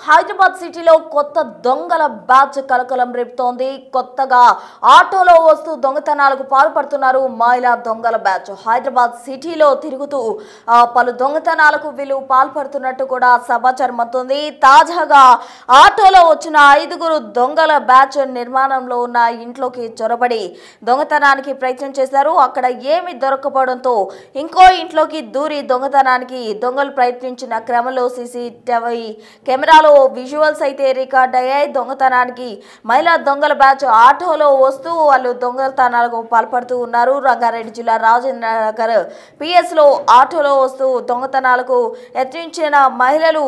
హైదరాబాద్ సిటీలో కొత్త దొంగల బ్యాచ్ కలకలం రేపుతోంది. కొత్తగా ఆటోలో వస్తూ దొంగతనాలకు పాల్పడుతున్నారు మహిళా దొంగల బ్యాచ్. హైదరాబాద్ సిటీలో తిరుగుతూ పలు దొంగతనాలకు వీళ్ళు పాల్పడుతున్నట్టు కూడా సమాచారం అందుతుంది. తాజాగా ఆటోలో వచ్చిన 5గురు దొంగల బ్యాచ్ నిర్మాణంలో ఉన్న ఇంట్లోకి చొరబడి దొంగతనానికి ప్రయత్నం చేశారు. అక్కడ ఏమి దొరకపోవడంతో ఇంకో ఇంట్లోకి దూరి దొంగతనానికి దొంగలు ప్రయత్నించిన క్రమంలో సీసీటీవీ కెమెరాలో విజువల్స్ అయితే రికార్డ్ అయ్యాయి. దొంగతనానికి మహిళా దొంగల బ్యాచ్ ఆటోలో వస్తూ వాళ్ళు దొంగతనాలకు పాల్పడుతూ ఉన్నారు. రంగారెడ్డి జిల్లా రాజేంద్ర నగర్ పిఎస్ లో ఆటోలో వస్తూ దొంగతనాలకు యత్నించిన మహిళలు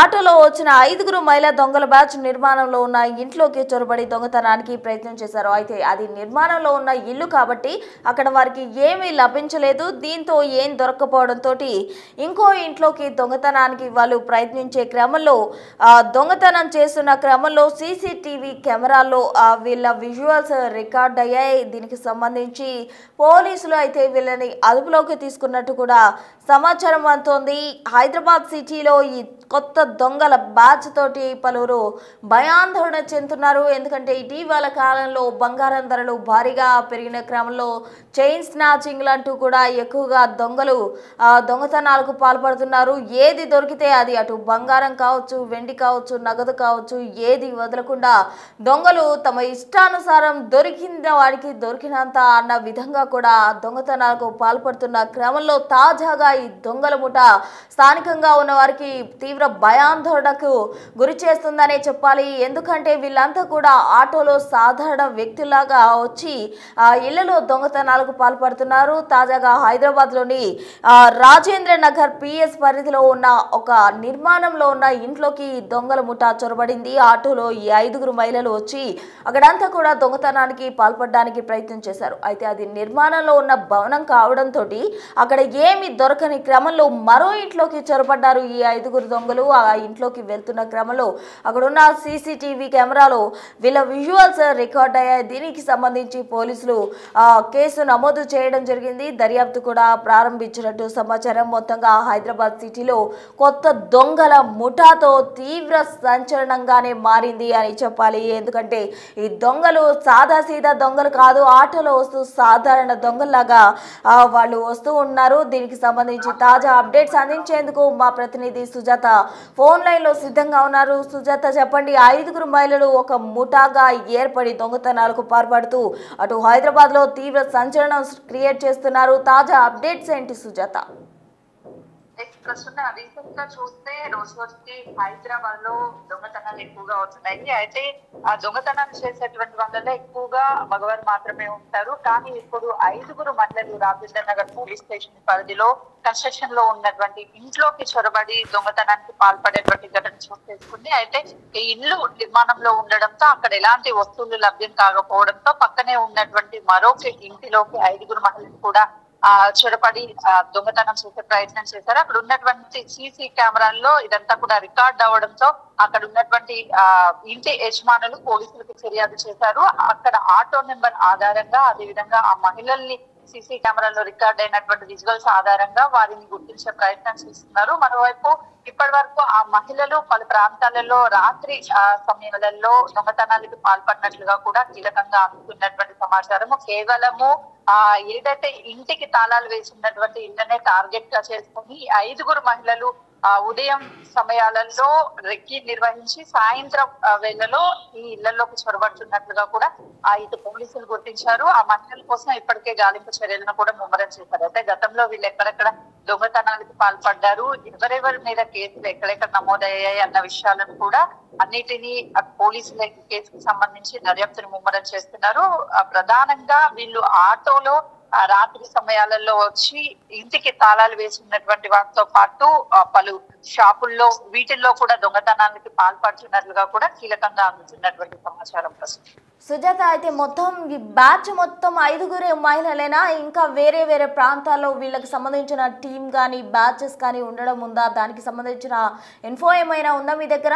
ఆటోలో వచ్చిన 5గురు మహిళా దొంగల బ్యాచ్ నిర్మాణంలో ఉన్న ఇంట్లోకి చొరబడి దొంగతనానికి ప్రయత్నం చేశారు. అయితే అది నిర్మాణంలో ఉన్న ఇల్లు కాబట్టి అక్కడ వారికి ఏమీ లభించలేదు. దీంతో ఏం దొరకపోవడంతో ఇంకో ఇంట్లోకి దొంగతనానికి వాళ్ళు ప్రయత్నించే క్రమంలో దొంగతనం చేస్తున్న క్రమంలో సీసీటీవీ కెమెరాల్లో వీళ్ళ విజువల్స్ రికార్డ్ అయ్యాయి. దీనికి సంబంధించి పోలీసులు అయితే వీళ్ళని అదుపులోకి తీసుకున్నట్టు కూడా సమాచారం అందుతోంది. హైదరాబాద్ సిటీలో ఈ కొత్త దొంగల బ్యాచ్ తోటి పలువురు భయాందోళన చెందుతున్నారు. ఎందుకంటే ఇటీవల కాలంలో బంగారం ధరలు భారీగా పెరిగిన క్రమంలో చైన్ స్నాచింగ్ అంటూ కూడా ఎక్కువగా దొంగలు దొంగతనాలకు పాల్పడుతున్నారు. ఏది దొరికితే అది, అటు బంగారం కావచ్చు, వెండి కావచ్చు, నగదు కావచ్చు, ఏది వదలకుండా దొంగలు తమ ఇష్టానుసారం దొరికిన వాడికి దొరికినంత అన్న విధంగా కూడా దొంగతనాలకు పాల్పడుతున్న క్రమంలో తాజాగా ఈ దొంగల ముఠ స్థానికంగా ఉన్న వారికి తీవ్ర భయాందోళనకు గురి చేస్తుందనే చెప్పాలి. ఎందుకంటే వీళ్ళంతా కూడా ఆటోలో సాధారణ వ్యక్తులాగా వచ్చి ఇళ్లలో దొంగతనాలకు పాల్పడుతున్నారు. తాజాగా హైదరాబాద్లోని రాజేంద్ర నగర్ పిఎస్ పరిధిలో ఉన్న ఒక నిర్మాణంలో ఉన్న ఇంట్లోకి దొంగల ముఠా చొరబడింది. ఆటోలో ఈ 5గురు మహిళలు వచ్చి అక్కడంతా కూడా దొంగతనానికి పాల్పడడానికి ప్రయత్నం చేశారు. అయితే అది నిర్మాణంలో ఉన్న భవనం కావడంతో అక్కడ ఏమి దొరకని క్రమంలో మరో ఇంట్లోకి చొరబడ్డారు ఈ 5గురు దొంగలు. ఆ ఇంట్లోకి వెళ్తున్న క్రమంలో అక్కడున్న సీసీటీవీ కెమెరాలో వీళ్ళ విజువల్స్ రికార్డ్ అయ్యాయి. దీనికి సంబంధించి పోలీసులు కేసు నమోదు చేయడం జరిగింది. దర్యాప్తు కూడా ప్రారంభించినట్టు సమాచారం. మొత్తంగా హైదరాబాద్ సిటీలో కొత్త దొంగల ముఠాతో తీవ్ర సంచలనంగానే మారింది అని చెప్పాలి. ఎందుకంటే ఈ దొంగలు సాదాసీదా దొంగలు కాదు, ఆటోలో వస్తూ సాధారణ దొంగల్లాగా వాళ్ళు వస్తూ ఉన్నారు. దీనికి సంబంధించి తాజా అప్డేట్స్ అందించేందుకు మా ప్రతినిధి సుజాత ఫోన్ లైన్ లో సిద్ధంగా ఉన్నారు. సుజాత, చెప్పండి, 5గురు మహిళలు ఒక ముఠాగా ఏర్పడి దొంగతనాలకు పాల్పడుతూ అటు హైదరాబాద్ లో తీవ్ర సంచలనం క్రియేట్ చేస్తున్నారు. తాజా అప్డేట్స్ ఏంటి సుజాత? ప్రస్తుతం రీసెంట్ గా చూస్తే రోజు రోజుకి హైదరాబాద్ లో దొంగతనాలు ఎక్కువగా అవుతున్నాయి. అయితే ఆ దొంగతనాలు చేసేటువంటి వాళ్ళలో ఎక్కువగా మగవారు మాత్రమే ఉంటారు. కానీ ఇప్పుడు 5గురు మహిళలు రాజేంద్ర నగర్ పోలీస్ స్టేషన్ పరిధిలో కన్స్ట్రక్షన్ లో ఉన్నటువంటి ఇంట్లోకి చొరబడి దొంగతనానికి పాల్పడేటువంటి ఘటన చోటు చేసుకుంది. అయితే ఈ ఇల్లు నిర్మాణంలో ఉండడంతో అక్కడ ఎలాంటి వస్తువులు లభ్యం కాకపోవడంతో పక్కనే ఉన్నటువంటి మరొక ఇంటిలోకి 5గురు మహిళలు కూడా చొరబడి దొంగతనం చేసే ప్రయత్నం చేశారు. అక్కడ ఉన్నటువంటి సీసీ కెమెరాల్లో ఇదంతా కూడా రికార్డ్ అవడంతో అక్కడ ఉన్నటువంటి ఇంటి యజమానులు పోలీసులకు ఫిర్యాదు చేశారు. అక్కడ ఆటో నెంబర్ ఆధారంగా, అదేవిధంగా ఆ మహిళల్ని సీసీ కెమెరాలో రికార్డ్ అయినటువంటి విజువల్స్ ఆధారంగా వారిని గుర్తించే ప్రయత్నం చేస్తున్నారు. మరోవైపు ఇప్పటి వరకు ఆ మహిళలు పలు ప్రాంతాలలో రాత్రి సమయాలలో దొంగతనాలకు పాల్పడినట్లుగా కూడా కీలకంగా అందుతున్నటువంటి సమాచారము. కేవలము ఏదైతే ఇంటికి తాళాలు వేసినటువంటి ఇళ్లనే టార్గెట్ గా చేసుకుని 5గురు మహిళలు ఉదయం సమయాలలో రెక్కి నిర్వహించి సాయంత్రం వేళలో ఈ ఇళ్లలోకి చొరబడుతున్నట్లుగా కూడా ఇటు పోలీసులు గుర్తించారు. ఆ మహిళల కోసం ఇప్పటికే గాలింపు చర్యలను కూడా ముమ్మరం చేశారు. అయితే గతంలో వీళ్ళు ఎక్కడెక్కడ దొంగతనాలకు పాల్పడ్డారు, ఎవరెవరి మీద కేసులు ఎక్కడెక్కడ నమోదయ్యాయి అన్న విషయాలను కూడా అన్నిటినీ పోలీసుల కేసుకు సంబంధించి దర్యాప్తును ముమ్మరం చేస్తున్నారు. ప్రధానంగా వీళ్ళు ఆటోలో రాత్రి సమయాలలో వచ్చి ఇంటికి తాళాలు వేసి ఉన్నటువంటి వాటితో పాటు పలు షాపుల్లో వీటిల్లో కూడా దొంగతనానికి పాల్పడుతున్నట్లుగా కూడా కీలకంగా అందుతున్నటువంటి సమాచారం. సుజాత, అయితే మొత్తం ఈ బ్యాచ్ మొత్తం 5గురే మహిళలేనా? ఇంకా వేరే వేరే ప్రాంతాల్లో వీళ్ళకి సంబంధించిన టీం కానీ బ్యాచెస్ కానీ ఉండడం ఉందా? దానికి సంబంధించిన ఇన్ఫో ఏమైనా ఉందా మీ దగ్గర?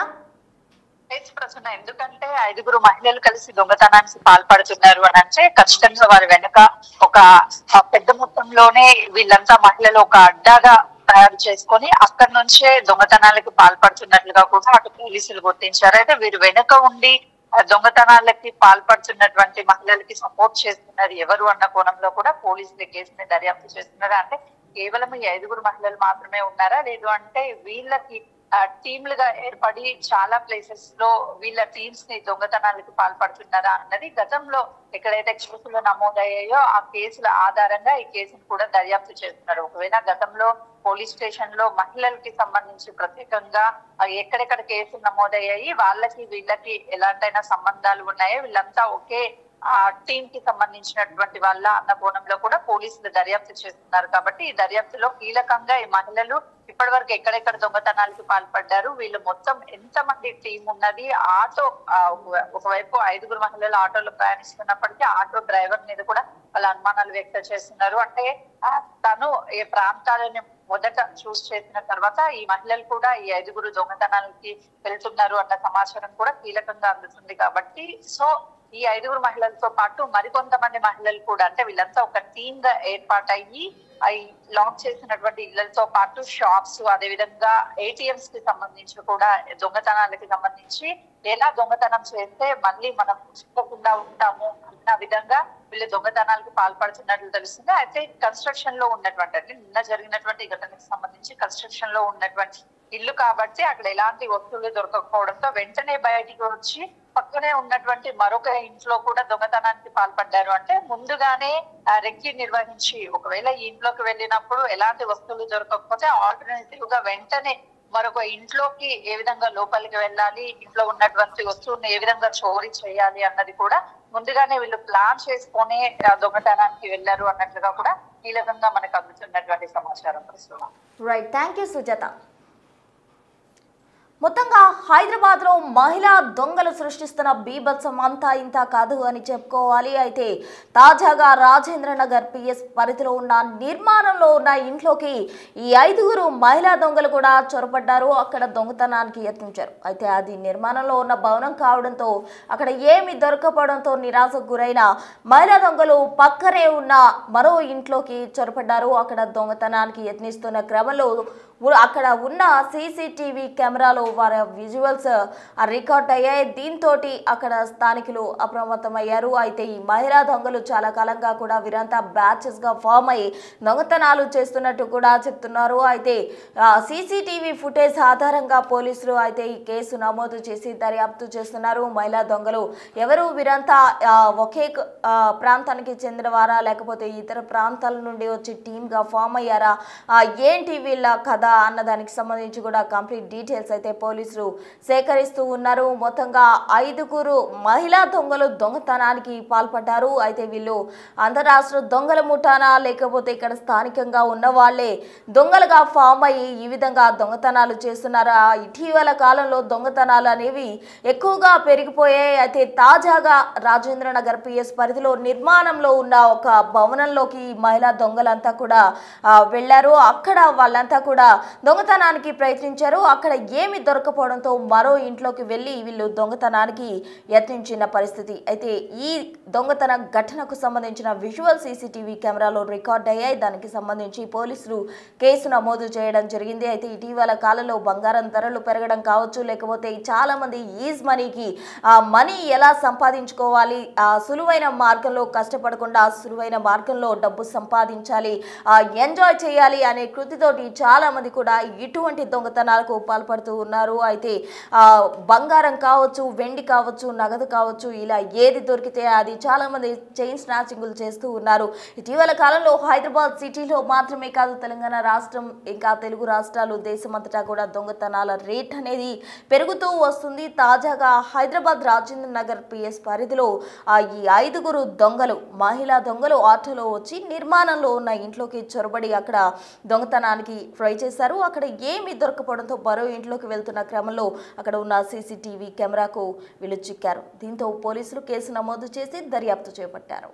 ప్రశ్న. ఎందుకంటే 5గురు మహిళలు కలిసి దొంగతనానికి పాల్పడుతున్నారు అని అంటే ఖచ్చితంగా వారి వెనుక ఒక పెద్ద మొత్తంలోనే వీళ్ళంతా మహిళలు ఒక అడ్డాగా తయారు చేసుకొని అక్కడి నుంచే దొంగతనాలకు పాల్పడుతున్నట్లుగా కూడా అటు పోలీసులు గుర్తించారు. అయితే వీరు వెనుక ఉండి దొంగతనాలకి పాల్పడుతున్నటువంటి మహిళలకి సపోర్ట్ చేస్తున్నారు ఎవరు అన్న కోణంలో కూడా పోలీసులు కేసుని దర్యాప్తు చేస్తున్నారు. అంటే కేవలం ఈ 5 మహిళలు మాత్రమే ఉన్నారా, లేదు అంటే వీళ్ళకి టీంలుగా ఏర్పడి చాలా ప్లేసెస్ లో వీళ్ళ టీమ్స్ ని దొంగతనాలకు పాల్పడుతున్నారా అన్నది గతంలో ఎక్కడైతే కేసులు నమోదయ్యాయో ఆ కేసుల ఆధారంగా ఈ కేసును కూడా దర్యాప్తు చేస్తున్నారు. ఒకవేళ గతంలో పోలీస్ స్టేషన్ లో మహిళలకి సంబంధించి ప్రత్యేకంగా ఎక్కడెక్కడ కేసులు నమోదయ్యాయి, వాళ్ళకి వీళ్ళకి ఎలాంటైనా సంబంధాలు ఉన్నాయో, వీళ్ళంతా ఒకే ఆ టీమ్ కి సంబంధించినటువంటి వాళ్ళ అన్న కోణంలో కూడా పోలీసులు దర్యాప్తు చేస్తున్నారు. కాబట్టి ఈ దర్యాప్తులో కీలకంగా ఈ మహిళలు ఇప్పటి వరకు ఎక్కడెక్కడ దొంగతనాలకు పాల్పడ్డారు, వీళ్ళు మొత్తం ఎంత మంది టీం ఉన్నది, ఆటో ఒకవైపు 5 మహిళలు ఆటోలో ప్రయాణిస్తున్నప్పటికీ ఆటో డ్రైవర్ మీద కూడా వాళ్ళ అనుమానాలు వ్యక్తం చేస్తున్నారు. అంటే తను ఏ ప్రాంతాలని మొదట చూస్ చేసిన తర్వాత ఈ మహిళలు కూడా ఈ 5 దొంగతనాలకి వెళ్తున్నారు అన్న సమాచారం కూడా కీలకంగా అందుతుంది. కాబట్టి సో ఈ 5 మహిళలతో పాటు మరికొంతమంది మహిళలు కూడా, అంటే వీళ్ళంతా ఒక టీమ్ గా ఏర్పాటయ్యి లాక్ చేసినటువంటి ఇళ్లతో పాటు షాప్స్, అదే విధంగా ఏటీఎంస్ కి సంబంధించి కూడా దొంగతనాలకి సంబంధించి ఎలా దొంగతనం చేస్తే మళ్ళీ మనం చిక్కకుండా ఉంటాము అన్న విధంగా వీళ్ళు దొంగతనాలకు పాల్పడుతున్నట్లు తెలుస్తుంది. అయితే కన్స్ట్రక్షన్ లో ఉన్నటువంటి, అంటే నిన్న జరిగినటువంటి ఘటనకు సంబంధించి కన్స్ట్రక్షన్ లో ఉన్నటువంటి ఇల్లు కాబట్టి అక్కడ ఎలాంటి వస్తువులు దొరకకపోవడంతో వెంటనే బయటికి వచ్చి పక్కనే ఉన్నటువంటి మరొక ఇంట్లో కూడా దొంగతనానికి పాల్పడ్డారు. అంటే ముందుగానే రెక్కి నిర్వహించి ఒకవేళ ఈ ఇంట్లోకి వెళ్ళినప్పుడు ఎలాంటి వస్తువులు దొరకకపోతే ఆల్టర్నేటివ్ గా వెంటనే మరొక ఇంట్లోకి ఏ విధంగా లోపలికి వెళ్ళాలి, ఇంట్లో ఉన్నటువంటి వస్తువుని ఏ విధంగా చోరీ చేయాలి అన్నది కూడా ముందుగానే వీళ్ళు ప్లాన్ చేసుకునే దొంగతనానికి వెళ్ళారు అన్నట్లుగా కూడా కీలకంగా మనకు అందుతున్నటువంటి సమాచారం. Right, thank you Sujatha. మొత్తంగా హైదరాబాద్ లో మహిళా దొంగలు సృష్టిస్తున్న బీభత్సం అంతా ఇంత కాదు అని చెప్పుకోవాలి. అయితే తాజాగా రాజేంద్ర నగర్ పిఎస్ పరిధిలో ఉన్న నిర్మాణంలో ఉన్న ఇంట్లోకి ఈ 5 మహిళా దొంగలు కూడా చొరబడ్డారు. అక్కడ దొంగతనానికి యత్నించారు. అయితే అది నిర్మాణంలో ఉన్న భవనం కావడంతో అక్కడ ఏమి దొరకపోవడంతో నిరాశకు గురైన మహిళా దొంగలు పక్కనే ఉన్న మరో ఇంట్లోకి చొరబడ్డారు. అక్కడ దొంగతనానికి యత్నిస్తున్న క్రమంలో అక్కడ ఉన్న సీసీటీవీ కెమెరాలో వారి విజువల్స్ రికార్డ్ అయ్యాయి. దీంతో అక్కడ స్థానికులు అప్రమత్తమయ్యారు. అయితే ఈ మహిళా దొంగలు చాలా కాలంగా కూడా వీరంతా బ్యాచెస్ గా ఫామ్ అయ్యి దొంగతనాలు చేస్తున్నట్టు కూడా చెప్తున్నారు. అయితే సీసీటీవీ ఫుటేజ్ ఆధారంగా పోలీసులు అయితే ఈ కేసు నమోదు చేసి దర్యాప్తు చేస్తున్నారు. మహిళా దొంగలు ఎవరు, వీరంతా ఒకే ప్రాంతానికి చెందిన వారా లేకపోతే ఇతర ప్రాంతాల నుండి వచ్చి టీమ్ గా ఫామ్ అయ్యారా, ఏంటి వీళ్ళ కథ అన్నదానికి సంబంధించి కూడా కంప్లీట్ డీటెయిల్స్ అయితే పోలీసులు సేకరిస్తూ ఉన్నారు. మొత్తంగా 5 మహిళా దొంగలు దొంగతనానికి పాల్పడ్డారు. అయితే వీళ్ళు అంతరాష్ట్ర దొంగల ముఠానా లేకపోతే ఇక్కడ స్థానికంగా ఉన్న వాళ్ళే దొంగలుగా ఫామ్ అయ్యి ఈ విధంగా దొంగతనాలు చేస్తున్నారా? ఇటీవల కాలంలో దొంగతనాలు అనేవి ఎక్కువగా పెరిగిపోయాయి. అయితే తాజాగా రాజేంద్ర నగర్ పిఎస్ పరిధిలో నిర్మాణంలో ఉన్న ఒక భవనంలోకి మహిళా దొంగలంతా కూడా వెళ్లారు. అక్కడ వాళ్ళంతా కూడా దొంగతనానికి ప్రయత్నించారు. అక్కడ ఏమి దొరకపోవడంతో మరో ఇంట్లోకి వెళ్ళి వీళ్ళు దొంగతనానికి యత్నించిన పరిస్థితి. అయితే ఈ దొంగతన ఘటనకు సంబంధించిన విజువల్ సీసీటీవీ కెమెరాలో రికార్డ్ అయ్యాయి. దానికి సంబంధించి పోలీసులు కేసు నమోదు చేయడం జరిగింది. అయితే ఇటీవల కాలంలో బంగారం ధరలు పెరగడం కావచ్చు, లేకపోతే చాలా మంది ఈజ్ మనీకి మనీ ఎలా సంపాదించుకోవాలి, సులువైన మార్గంలో కష్టపడకుండా సులువైన మార్గంలో డబ్బు సంపాదించాలి, ఎంజాయ్ చేయాలి అనే కృతితోటి చాలా మంది కూడా ఇటువంటి దొంగతనాలకు పాల్పడుతూ ఉన్నారు. అయితే బంగారం కావచ్చు, వెండి కావచ్చు, నగదు కావచ్చు, ఇలా ఏది దొరికితే అది చాలా మంది చైన్ స్నాచింగ్లు చేస్తూ ఉన్నారు. ఇటీవల కాలంలో హైదరాబాద్ సిటీలో మాత్రమే కాదు, తెలంగాణ రాష్ట్రం ఇంకా తెలుగు రాష్ట్రాలు దేశమంతటా కూడా దొంగతనాల రేట్ అనేది పెరుగుతూ వస్తుంది. తాజాగా హైదరాబాద్ రాజేంద్ర నగర్ పిఎస్ పరిధిలో ఈ 5 దొంగలు మహిళా దొంగలు ఆటోలో వచ్చి నిర్మాణంలో ఉన్న ఇంట్లోకి చొరబడి అక్కడ దొంగతనానికి ట్రై చేశారు. అక్కడ ఏమీ దొరకపోవడంతో మరో ఇంట్లోకి వెళ్తున్న క్రమంలో అక్కడ ఉన్న సీసీటీవీ కెమెరాకు వీళ్ళు చిక్కారు. దీంతో పోలీసులు కేసు నమోదు చేసి దర్యాప్తు చేపట్టారు.